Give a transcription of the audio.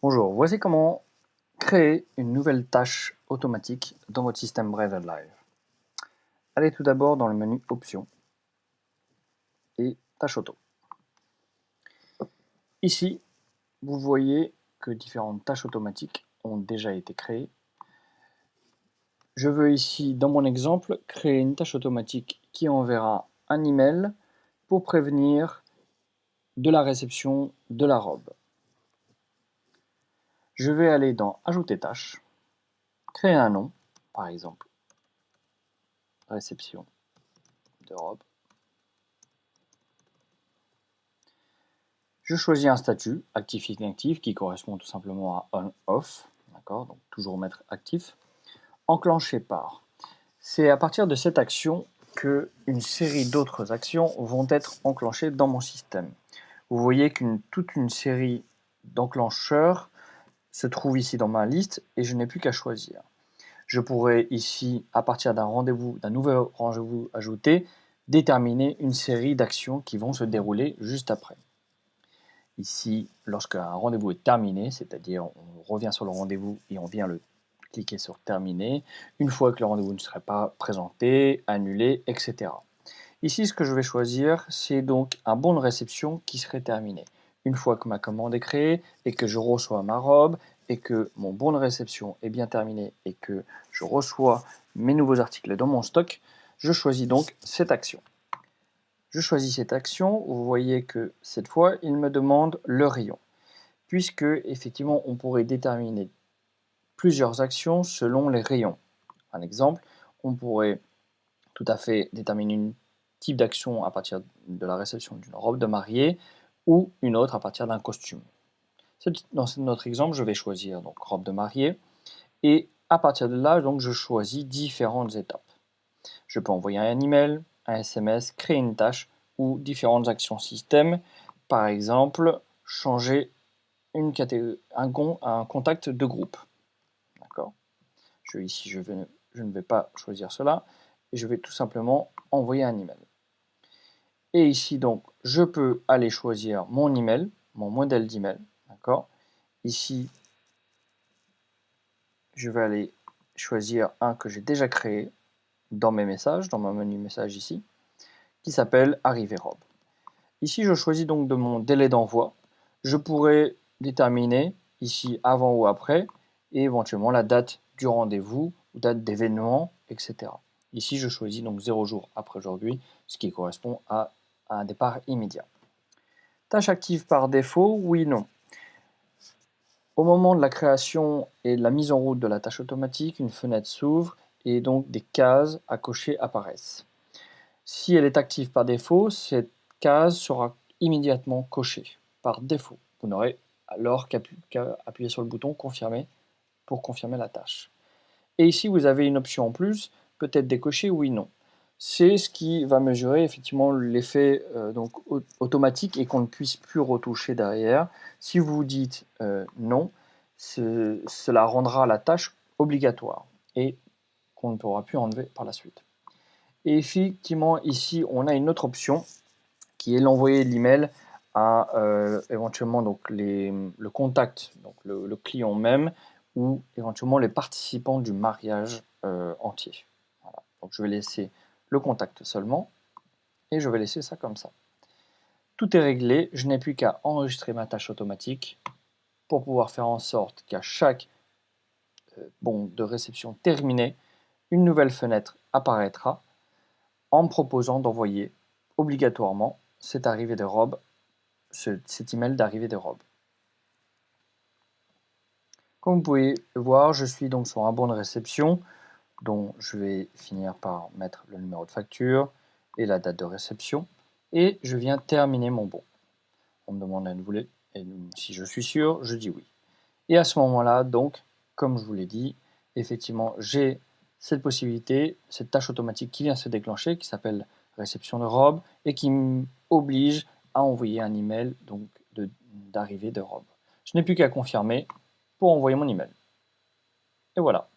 Bonjour, voici comment créer une nouvelle tâche automatique dans votre système Brave Live. Allez tout d'abord dans le menu Options et Tâche auto. Ici, vous voyez que différentes tâches automatiques ont déjà été créées. Je veux ici, dans mon exemple, créer une tâche automatique qui enverra un email pour prévenir de la réception de la robe. Je vais aller dans Ajouter tâche, créer un nom, par exemple, réception de robe. Je choisis un statut, actif inactif, qui correspond tout simplement à on-off, d'accord, donc toujours mettre actif. Enclenché par. C'est à partir de cette action que une série d'autres actions vont être enclenchées dans mon système. Vous voyez toute une série d'enclencheurs se trouve ici dans ma liste et je n'ai plus qu'à choisir. Je pourrais ici, à partir d'un nouvel rendez-vous ajouté, déterminer une série d'actions qui vont se dérouler juste après. Ici, lorsqu'un rendez-vous est terminé, c'est-à-dire on revient sur le rendez-vous et on vient le cliquer sur terminer, une fois que le rendez-vous ne serait pas présenté, annulé, etc. Ici, ce que je vais choisir, c'est donc un bon de réception qui serait terminé. Une fois que ma commande est créée et que je reçois ma robe et que mon bon de réception est bien terminé et que je reçois mes nouveaux articles dans mon stock, je choisis donc cette action. Je choisis cette action, vous voyez que cette fois, il me demande le rayon, puisque effectivement, on pourrait déterminer plusieurs actions selon les rayons. Un exemple, on pourrait tout à fait déterminer un type d'action à partir de la réception d'une robe de mariée ou une autre à partir d'un costume. Dans notre exemple, je vais choisir donc robe de mariée et à partir de là, donc, je choisis différentes étapes. Je peux envoyer un email, un SMS, créer une tâche ou différentes actions système. Par exemple, changer un contact de groupe. D'accord. Ici, je ne vais pas choisir cela et je vais tout simplement envoyer un email. Et ici, donc, je peux aller choisir mon email, mon modèle d'email. D'accord. Ici, je vais aller choisir un que j'ai déjà créé dans mes messages, dans mon menu message ici, qui s'appelle Arrivée robe. Ici, je choisis donc de mon délai d'envoi. Je pourrais déterminer ici avant ou après et éventuellement la date du rendez-vous ou date d'événement, etc. Ici, je choisis donc 0 jours après aujourd'hui, ce qui correspond à un départ immédiat. Tâche active par défaut, oui, non. Au moment de la création et de la mise en route de la tâche automatique, une fenêtre s'ouvre et donc des cases à cocher apparaissent. Si elle est active par défaut, cette case sera immédiatement cochée par défaut. Vous n'aurez alors qu'à appuyer sur le bouton confirmer pour confirmer la tâche. Et ici, vous avez une option en plus, peut-être décocher, oui, non. C'est ce qui va mesurer effectivement l'effet automatique et qu'on ne puisse plus retoucher derrière. Si vous dites non, cela rendra la tâche obligatoire et qu'on ne pourra plus enlever par la suite. Et effectivement, ici, on a une autre option qui est l'envoyer l'email à éventuellement donc le contact, donc le client même, ou éventuellement les participants du mariage entier. Voilà. Donc je vais laisser le contact seulement et je vais laisser ça comme ça. Tout est réglé, je n'ai plus qu'à enregistrer ma tâche automatique pour pouvoir faire en sorte qu'à chaque bon de réception terminé, une nouvelle fenêtre apparaîtra en me proposant d'envoyer obligatoirement cette arrivée de robe, cet email d'arrivée de robe. Comme vous pouvez le voir, je suis donc sur un bon de réception dont je vais finir par mettre le numéro de facture et la date de réception et je viens terminer mon bon. On me demande et si je suis sûr, je dis oui. Et à ce moment-là, donc, comme je vous l'ai dit, effectivement, j'ai cette possibilité, cette tâche automatique qui vient se déclencher, qui s'appelle réception de robe, et qui m'oblige à envoyer un email donc d'arrivée de robe. Je n'ai plus qu'à confirmer pour envoyer mon email. Et voilà.